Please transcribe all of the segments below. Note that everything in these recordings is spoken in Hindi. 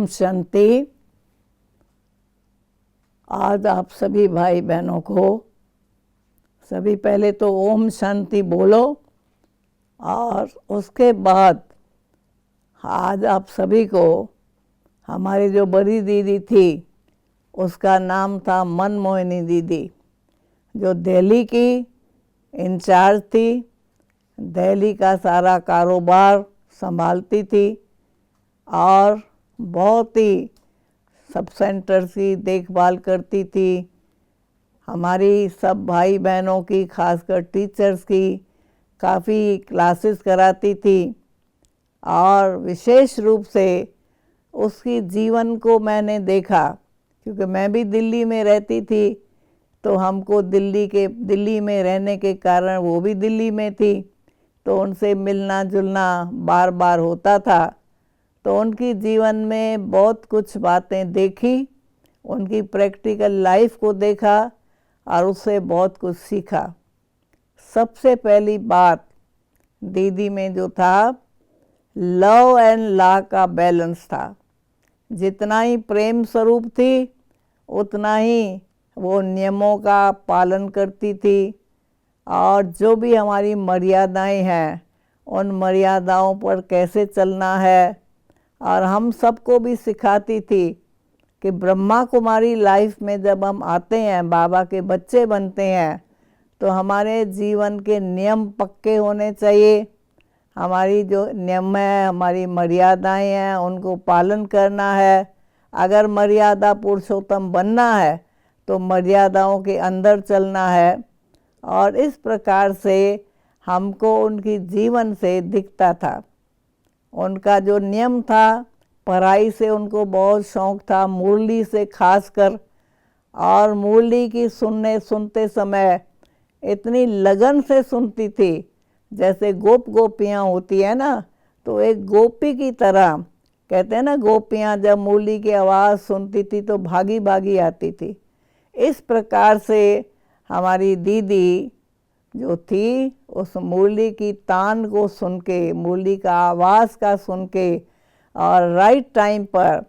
शांति। आज आप सभी भाई बहनों को सभी पहले तो ओम शांति बोलो और उसके बाद आज आप सभी को हमारी जो बड़ी दीदी थी उसका नाम था मनमोहिनी दीदी, जो दिल्ली की इंचार्ज थी, दिल्ली का सारा कारोबार संभालती थी और बहुत ही सब सेंटर की देखभाल करती थी। हमारी सब भाई बहनों की, खासकर टीचर्स की काफ़ी क्लासेस कराती थी और विशेष रूप से उसकी जीवन को मैंने देखा, क्योंकि मैं भी दिल्ली में रहती थी तो हमको दिल्ली में रहने के कारण वो भी दिल्ली में थी तो उनसे मिलना जुलना बार बार होता था। तो उनकी जीवन में बहुत कुछ बातें देखी, उनकी प्रैक्टिकल लाइफ को देखा और उससे बहुत कुछ सीखा। सबसे पहली बात दीदी में जो था, लव एंड लॉ का बैलेंस था। जितना ही प्रेम स्वरूप थी उतना ही वो नियमों का पालन करती थी और जो भी हमारी मर्यादाएं हैं उन मर्यादाओं पर कैसे चलना है, और हम सबको भी सिखाती थी कि ब्रह्मा कुमारी लाइफ में जब हम आते हैं, बाबा के बच्चे बनते हैं, तो हमारे जीवन के नियम पक्के होने चाहिए। हमारी जो नियम है, हमारी मर्यादाएं हैं, उनको पालन करना है। अगर मर्यादा पुरुषोत्तम बनना है तो मर्यादाओं के अंदर चलना है। और इस प्रकार से हमको उनकी जीवन से दिखता था। उनका जो नियम था, पढ़ाई से उनको बहुत शौक़ था, मुरली से खासकर, और मुरली की सुनते समय इतनी लगन से सुनती थी जैसे गोपियाँ होती है ना, तो एक गोपी की तरह, कहते हैं ना गोपियाँ जब मुरली की आवाज़ सुनती थी तो भागी भागी आती थी। इस प्रकार से हमारी दीदी जो थी उस मुरली की तान को सुन के, मुरली का आवाज़ का सुन के, और राइट टाइम पर,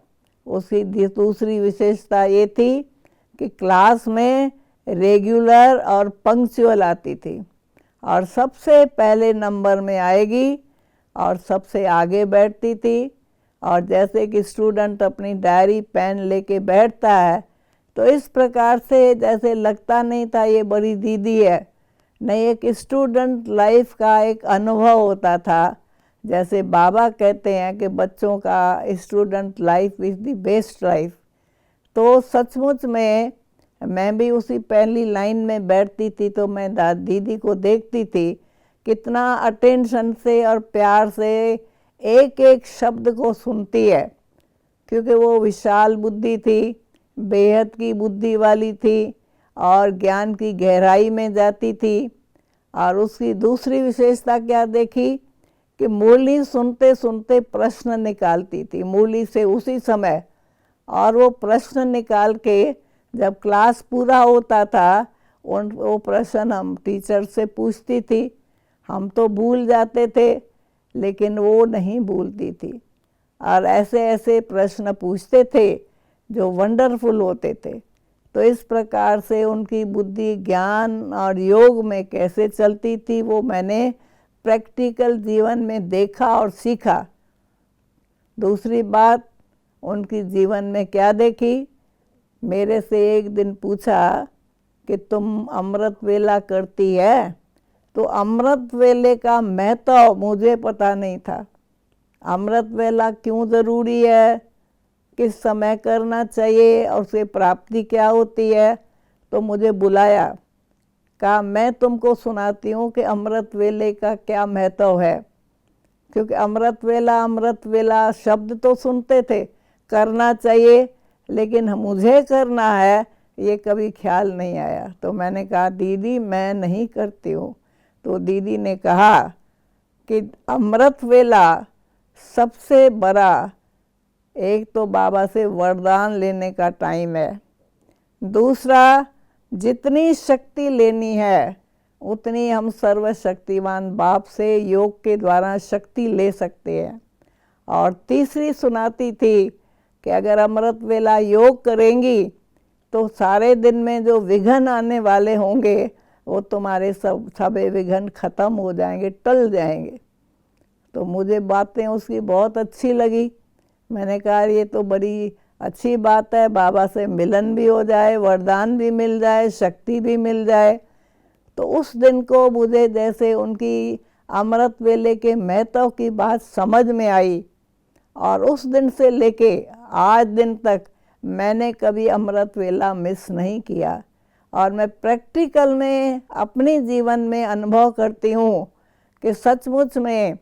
उसकी दूसरी विशेषता ये थी कि क्लास में रेगुलर और पंक्चुअल आती थी और सबसे पहले नंबर में आएगी और सबसे आगे बैठती थी। और जैसे कि स्टूडेंट अपनी डायरी पेन लेके बैठता है तो इस प्रकार से जैसे लगता नहीं था ये बड़ी दीदी है, नहीं, एक स्टूडेंट लाइफ का एक अनुभव होता था। जैसे बाबा कहते हैं कि बच्चों का student life is the best life. तो सचमुच में मैं भी उसी पहली लाइन में बैठती थी तो मैं दीदी को देखती थी कितना अटेंशन से और प्यार से एक एक शब्द को सुनती है, क्योंकि वो विशाल बुद्धि थी, बेहद की बुद्धि वाली थी और ज्ञान की गहराई में जाती थी। और उसकी दूसरी विशेषता क्या देखी कि मुरली सुनते सुनते प्रश्न निकालती थी मुरली से उसी समय, और वो प्रश्न निकाल के जब क्लास पूरा होता था वो प्रश्न हम टीचर से पूछती थी। हम तो भूल जाते थे लेकिन वो नहीं भूलती थी और ऐसे ऐसे प्रश्न पूछते थे जो वंडरफुल होते थे। तो इस प्रकार से उनकी बुद्धि ज्ञान और योग में कैसे चलती थी वो मैंने प्रैक्टिकल जीवन में देखा और सीखा। दूसरी बात, उनकी जीवन में क्या देखी, मेरे से एक दिन पूछा कि तुम अमृत वेला करती है, तो अमृत वेले का महत्व मुझे पता नहीं था। अमृत वेला क्यों ज़रूरी है, किस समय करना चाहिए और उसकी प्राप्ति क्या होती है, तो मुझे बुलाया, कहा मैं तुमको सुनाती हूँ कि अमृत वेले का क्या महत्व है। क्योंकि अमृत वेला शब्द तो सुनते थे, करना चाहिए, लेकिन मुझे करना है ये कभी ख्याल नहीं आया। तो मैंने कहा दीदी मैं नहीं करती हूँ। तो दीदी ने कहा कि अमृत वेला सबसे बड़ा, एक तो बाबा से वरदान लेने का टाइम है, दूसरा जितनी शक्ति लेनी है उतनी हम सर्वशक्तिवान बाप से योग के द्वारा शक्ति ले सकते हैं, और तीसरी सुनाती थी कि अगर अमृत वेला योग करेंगी तो सारे दिन में जो विघ्न आने वाले होंगे वो तुम्हारे सभी विघ्न खत्म हो जाएंगे, टल जाएंगे। तो मुझे बातें उसकी बहुत अच्छी लगी। मैंने कहा ये तो बड़ी अच्छी बात है, बाबा से मिलन भी हो जाए, वरदान भी मिल जाए, शक्ति भी मिल जाए। तो उस दिन को मुझे जैसे उनकी अमृत वेले के महत्व की बात समझ में आई, और उस दिन से लेके आज दिन तक मैंने कभी अमृत वेला मिस नहीं किया। और मैं प्रैक्टिकल में अपने जीवन में अनुभव करती हूँ कि सचमुच में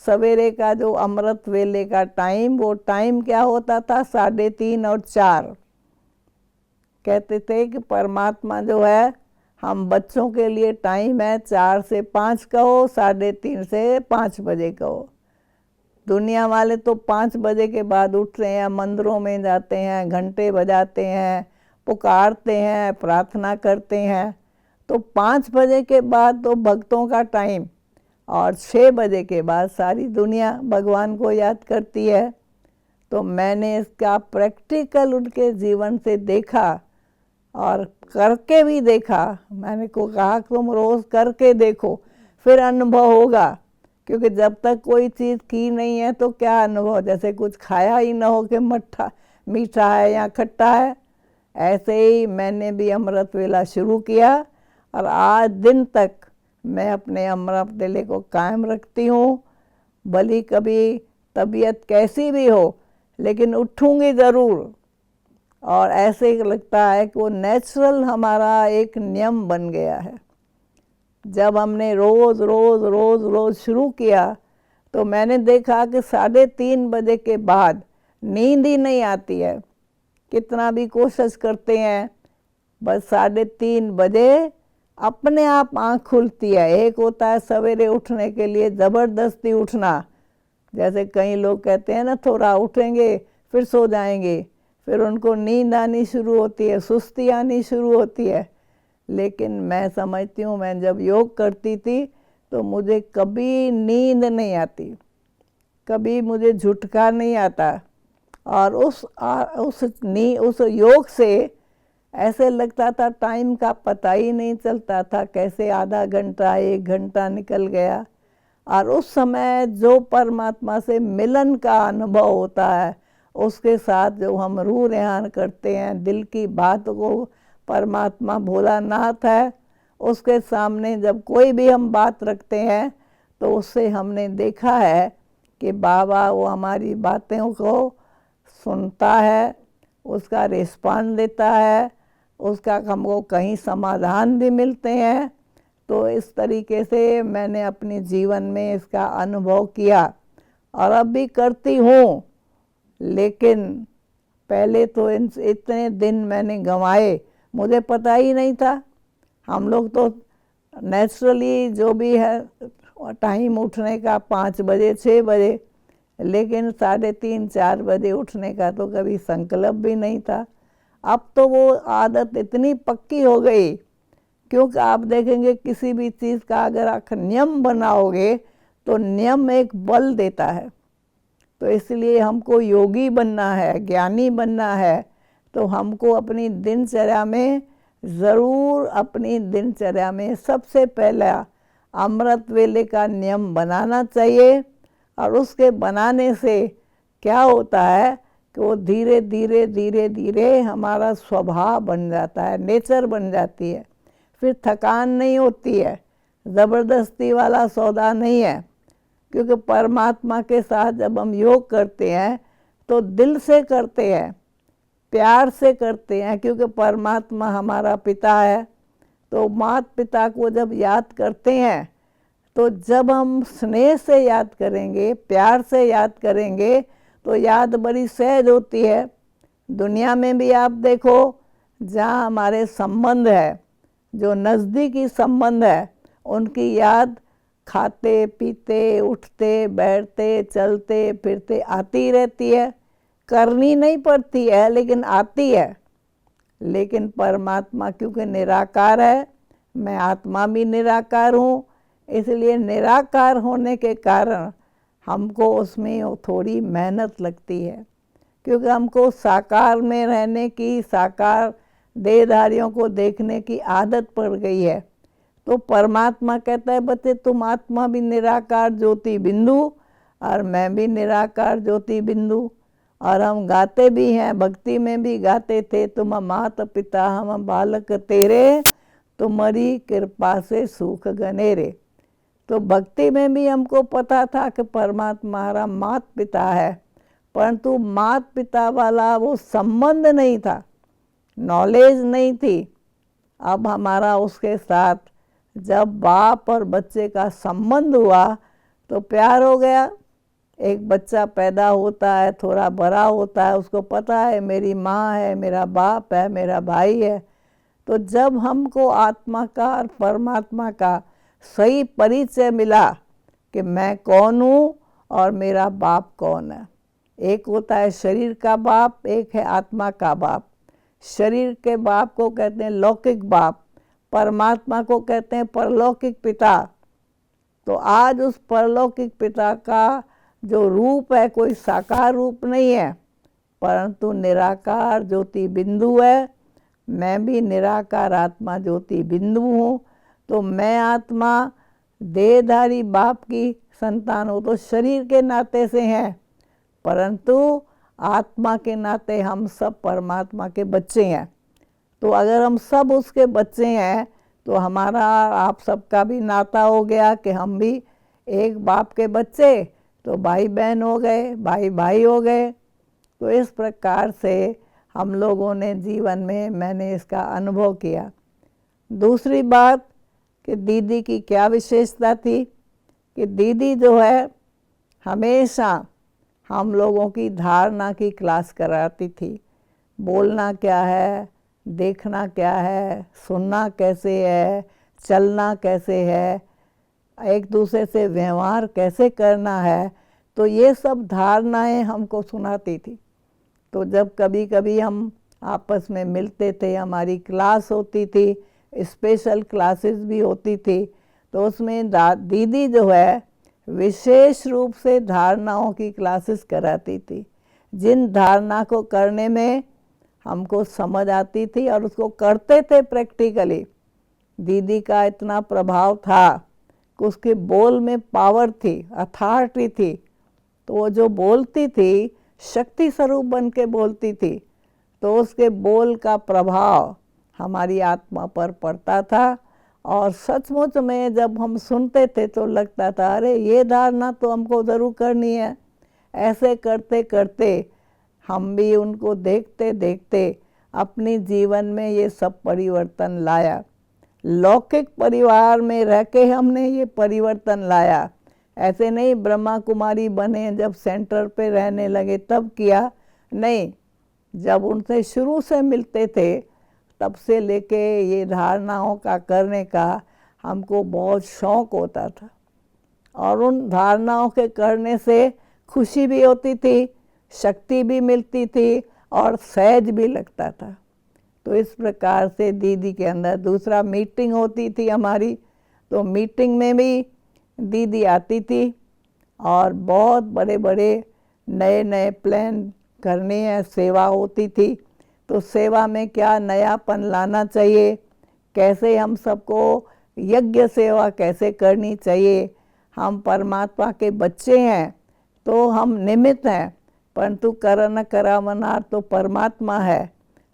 सवेरे का जो अमृत वेले का टाइम, वो टाइम क्या होता था, 3:30 और 4। कहते थे कि परमात्मा जो है, हम बच्चों के लिए टाइम है 4 से 5 कहो, 3:30 से 5 बजे कहो। दुनिया वाले तो 5 बजे के बाद उठ रहे हैं, मंदिरों में जाते हैं, घंटे बजाते हैं, पुकारते हैं, प्रार्थना करते हैं। तो 5 बजे के बाद तो भक्तों का टाइम, और 6 बजे के बाद सारी दुनिया भगवान को याद करती है। तो मैंने इसका प्रैक्टिकल उनके जीवन से देखा और करके भी देखा। मैंने को कहा तुम रोज़ करके देखो, फिर अनुभव होगा। क्योंकि जब तक कोई चीज़ की नहीं है तो क्या अनुभव, जैसे कुछ खाया ही ना हो कि मीठा है या खट्टा है। ऐसे ही मैंने भी अमृत वेला शुरू किया, और आज दिन तक मैं अपने अमृत वेले को कायम रखती हूँ। भली कभी तबीयत कैसी भी हो, लेकिन उठूँगी ज़रूर। और ऐसे ही लगता है कि वो नेचुरल हमारा एक नियम बन गया है। जब हमने रोज़ रोज़ रोज़ रोज़ शुरू किया तो मैंने देखा कि 3:30 बजे के बाद नींद ही नहीं आती है। कितना भी कोशिश करते हैं, बस 3:30 बजे अपने आप आँख खुलती है। एक होता है सवेरे उठने के लिए ज़बरदस्ती उठना, जैसे कई लोग कहते हैं ना, थोड़ा उठेंगे फिर सो जाएंगे, फिर उनको नींद आनी शुरू होती है, सुस्ती आनी शुरू होती है। लेकिन मैं समझती हूँ, मैं जब योग करती थी तो मुझे कभी नींद नहीं आती, कभी मुझे झुटका नहीं आता। और उस योग से ऐसे लगता था टाइम का पता ही नहीं चलता था, कैसे आधा घंटा 1 घंटा निकल गया। और उस समय जो परमात्मा से मिलन का अनुभव होता है, उसके साथ जो हम रूह रेहान करते हैं, दिल की बात को परमात्मा भोलानाथ है, उसके सामने जब कोई भी हम बात रखते हैं तो उससे हमने देखा है कि बाबा वो हमारी बातों को सुनता है, उसका रिस्पॉन्स देता है, उसका हमको कहीं समाधान भी मिलते हैं। तो इस तरीके से मैंने अपने जीवन में इसका अनुभव किया और अब भी करती हूँ। लेकिन पहले तो इतने दिन मैंने गंवाए, मुझे पता ही नहीं था। हम लोग तो नेचुरली जो भी है टाइम उठने का 5 बजे 6 बजे, लेकिन 3:30 4 बजे उठने का तो कभी संकल्प भी नहीं था। अब तो वो आदत इतनी पक्की हो गई, क्योंकि आप देखेंगे किसी भी चीज़ का अगर आप नियम बनाओगे तो नियम एक बल देता है। तो इसलिए हमको योगी बनना है, ज्ञानी बनना है, तो हमको अपनी दिनचर्या में ज़रूर, अपनी दिनचर्या में सबसे पहला अमृत वेले का नियम बनाना चाहिए। और उसके बनाने से क्या होता है कि वो धीरे धीरे धीरे धीरे हमारा स्वभाव बन जाता है, नेचर बन जाती है। फिर थकान नहीं होती है, ज़बरदस्ती वाला सौदा नहीं है। क्योंकि परमात्मा के साथ जब हम योग करते हैं तो दिल से करते हैं, प्यार से करते हैं, क्योंकि परमात्मा हमारा पिता है। तो माता पिता को जब याद करते हैं, तो जब हम स्नेह से याद करेंगे, प्यार से याद करेंगे, तो याद बड़ी सहज होती है। दुनिया में भी आप देखो, जहाँ हमारे संबंध है, जो नज़दीकी संबंध है, उनकी याद खाते पीते उठते बैठते चलते फिरते आती रहती है। करनी नहीं पड़ती है, लेकिन आती है। लेकिन परमात्मा क्योंकि निराकार है, मैं आत्मा भी निराकार हूँ, इसलिए निराकार होने के कारण हमको उसमें थोड़ी मेहनत लगती है। क्योंकि हमको साकार में रहने की, साकार देहधारियों को देखने की आदत पड़ गई है। तो परमात्मा कहता है बच्चे तुम आत्मा भी निराकार ज्योति बिंदु और मैं भी निराकार ज्योति बिंदु, और हम गाते भी हैं, भक्ति में भी गाते थे, तुम माता पिता हम बालक तेरे, तुम्हारी कृपा से सुख गनेरे। तो भक्ति में भी हमको पता था कि परमात्मा हमारा माता पिता है, परंतु माता पिता वाला वो संबंध नहीं था, नॉलेज नहीं थी। अब हमारा उसके साथ जब बाप और बच्चे का संबंध हुआ तो प्यार हो गया। एक बच्चा पैदा होता है, थोड़ा बड़ा होता है, उसको पता है मेरी माँ है, मेरा बाप है, मेरा भाई है। तो जब हमको आत्मा का और परमात्मा का सही परिचय मिला कि मैं कौन हूँ और मेरा बाप कौन है। एक होता है शरीर का बाप, एक है आत्मा का बाप। शरीर के बाप को कहते हैं लौकिक बाप, परमात्मा को कहते हैं परलौकिक पिता। तो आज उस परलौकिक पिता का जो रूप है कोई साकार रूप नहीं है, परंतु निराकार ज्योति बिंदु है। मैं भी निराकार आत्मा ज्योति बिंदु हूँ। तो मैं आत्मा देहधारी बाप की संतान हूँ, तो शरीर के नाते से हैं, परंतु आत्मा के नाते हम सब परमात्मा के बच्चे हैं। तो अगर हम सब उसके बच्चे हैं तो हमारा आप सबका भी नाता हो गया कि हम भी एक बाप के बच्चे, तो भाई बहन हो गए, भाई भाई हो गए। तो इस प्रकार से हम लोगों ने जीवन में मैंने इसका अनुभव किया। दूसरी बात कि दीदी की क्या विशेषता थी कि दीदी जो है हमेशा हम लोगों की धारणा की क्लास कराती थी। बोलना क्या है, देखना क्या है, सुनना कैसे है, चलना कैसे है, एक दूसरे से व्यवहार कैसे करना है, तो ये सब धारणाएं हमको सुनाती थी। तो जब कभी कभी हम आपस में मिलते थे, हमारी क्लास होती थी, स्पेशल क्लासेस भी होती थी, तो उसमें दीदी जो है विशेष रूप से धारणाओं की क्लासेस कराती थी, जिन धारणा को करने में हमको समझ आती थी और उसको करते थे प्रैक्टिकली। दीदी का इतना प्रभाव था कि उसके बोल में पावर थी, अथॉरिटी थी। तो वो जो बोलती थी शक्ति स्वरूप बन के बोलती थी, तो उसके बोल का प्रभाव हमारी आत्मा पर पड़ता था। और सचमुच में जब हम सुनते थे तो लगता था अरे ये धारणा तो हमको ज़रूर करनी है। ऐसे करते करते हम भी उनको देखते देखते अपने जीवन में ये सब परिवर्तन लाया। लौकिक परिवार में रह के हमने ये परिवर्तन लाया। ऐसे नहीं ब्रह्मा कुमारी बने जब सेंटर पे रहने लगे तब किया, नहीं, जब उनसे शुरू से मिलते थे तब से लेके ये धारणाओं का करने का हमको बहुत शौक़ होता था, और उन धारणाओं के करने से खुशी भी होती थी, शक्ति भी मिलती थी और सहज भी लगता था। तो इस प्रकार से दीदी के अंदर दूसरा मीटिंग होती थी हमारी, तो मीटिंग में भी दीदी आती थी और बहुत बड़े बड़े नए नए प्लान करने हैं, सेवा होती थी। तो सेवा में क्या नयापन लाना चाहिए, कैसे हम सबको यज्ञ सेवा कैसे करनी चाहिए। हम परमात्मा के बच्चे हैं तो हम निमित्त हैं, परंतु करन करावनार तो परमात्मा है।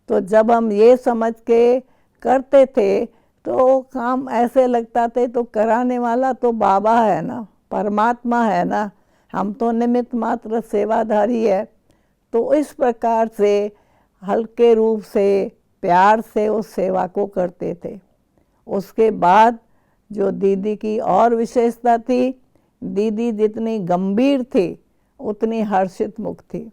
तो जब हम ये समझ के करते थे तो काम ऐसे लगता थे तो कराने वाला तो बाबा है ना, परमात्मा है ना, हम तो निमित्त मात्र सेवाधारी है। तो इस प्रकार से हल्के रूप से प्यार से उस सेवा को करते थे। उसके बाद जो दीदी की और विशेषता थी, दीदी जितनी गंभीर थी उतनी हर्षित मुख थी।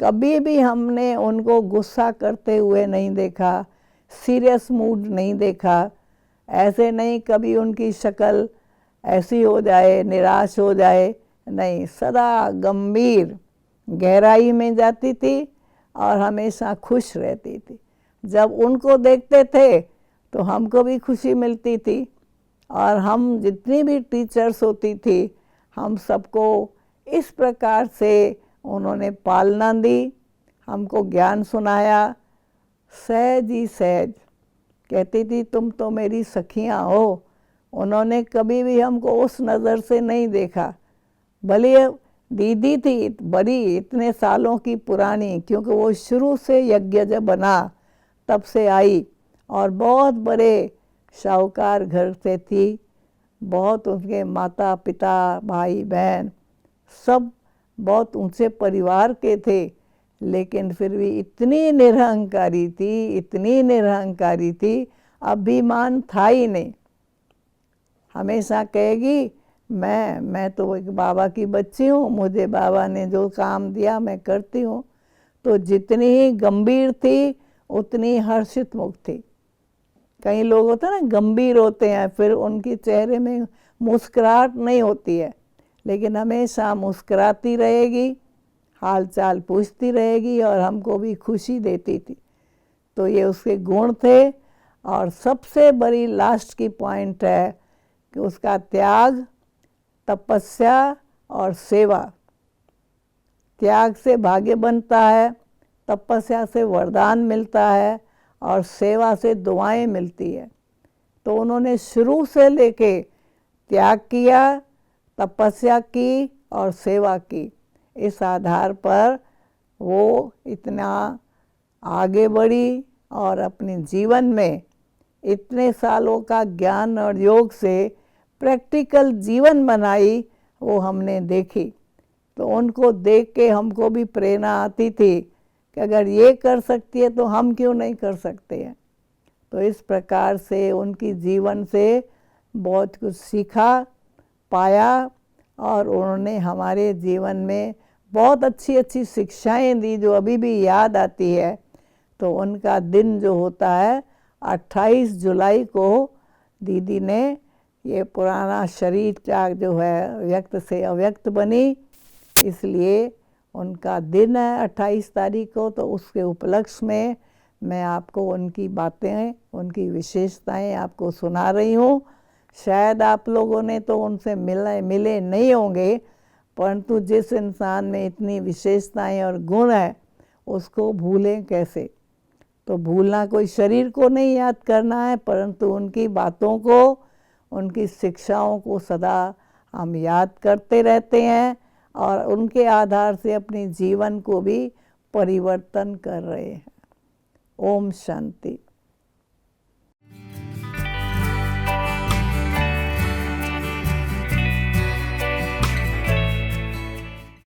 कभी भी हमने उनको गुस्सा करते हुए नहीं देखा, सीरियस मूड नहीं देखा। ऐसे नहीं कभी उनकी शक्ल ऐसी हो जाए, निराश हो जाए, नहीं, सदा गंभीर गहराई में जाती थी और हमेशा खुश रहती थी। जब उनको देखते थे तो हमको भी खुशी मिलती थी, और हम जितनी भी टीचर्स होती थी हम सबको इस प्रकार से उन्होंने पालना दी हमको ज्ञान सुनाया, सहज ही सहज। कहती थी तुम तो मेरी सखियाँ हो। उन्होंने कभी भी हमको उस नज़र से नहीं देखा। भले दीदी थी बड़ी, इतने सालों की पुरानी, क्योंकि वो शुरू से यज्ञ जब बना तब से आई, और बहुत बड़े शाहूकार घर से थी। बहुत उनके माता पिता भाई बहन सब बहुत ऊंचे परिवार के थे, लेकिन फिर भी इतनी निरहंकारी थी, इतनी निरहंकारी थी, अभिमान था ही नहीं। हमेशा कहेगी मैं तो एक बाबा की बच्ची हूँ, मुझे बाबा ने जो काम दिया मैं करती हूँ। तो जितनी ही गंभीर थी उतनी हर्षित मुख थी। कई लोग होते हैं ना गंभीर होते हैं, फिर उनके चेहरे में मुस्कुराहट नहीं होती है, लेकिन हमेशा मुस्कुराती रहेगी, हाल चाल पूछती रहेगी और हमको भी खुशी देती थी। तो ये उसके गुण थे। और सबसे बड़ी लास्ट की पॉइंट है कि उसका त्याग, तपस्या और सेवा। त्याग से भाग्य बनता है, तपस्या से वरदान मिलता है और सेवा से दुआएं मिलती है। तो उन्होंने शुरू से लेके त्याग किया, तपस्या की और सेवा की। इस आधार पर वो इतना आगे बढ़ी और अपने जीवन में इतने सालों का ज्ञान और योग से प्रैक्टिकल जीवन बनाई, वो हमने देखी। तो उनको देख के हमको भी प्रेरणा आती थी कि अगर ये कर सकती है तो हम क्यों नहीं कर सकते हैं। तो इस प्रकार से उनकी जीवन से बहुत कुछ सीखा, पाया, और उन्होंने हमारे जीवन में बहुत अच्छी अच्छी शिक्षाएं दी जो अभी भी याद आती है। तो उनका दिन जो होता है 28 जुलाई को दीदी ने ये पुराना शरीर त्याग जो है व्यक्त से अव्यक्त बनी, इसलिए उनका दिन है 28 तारीख को। तो उसके उपलक्ष्य में मैं आपको उनकी बातें, उनकी विशेषताएं आपको सुना रही हूँ। शायद आप लोगों ने तो उनसे मिले नहीं होंगे, परंतु जिस इंसान में इतनी विशेषताएं और गुण है उसको भूलें कैसे। तो भूलना कोई शरीर को नहीं याद करना है, परंतु उनकी बातों को, उनकी शिक्षाओं को सदा हम याद करते रहते हैं और उनके आधार से अपने जीवन को भी परिवर्तन कर रहे हैं। ओम शांति।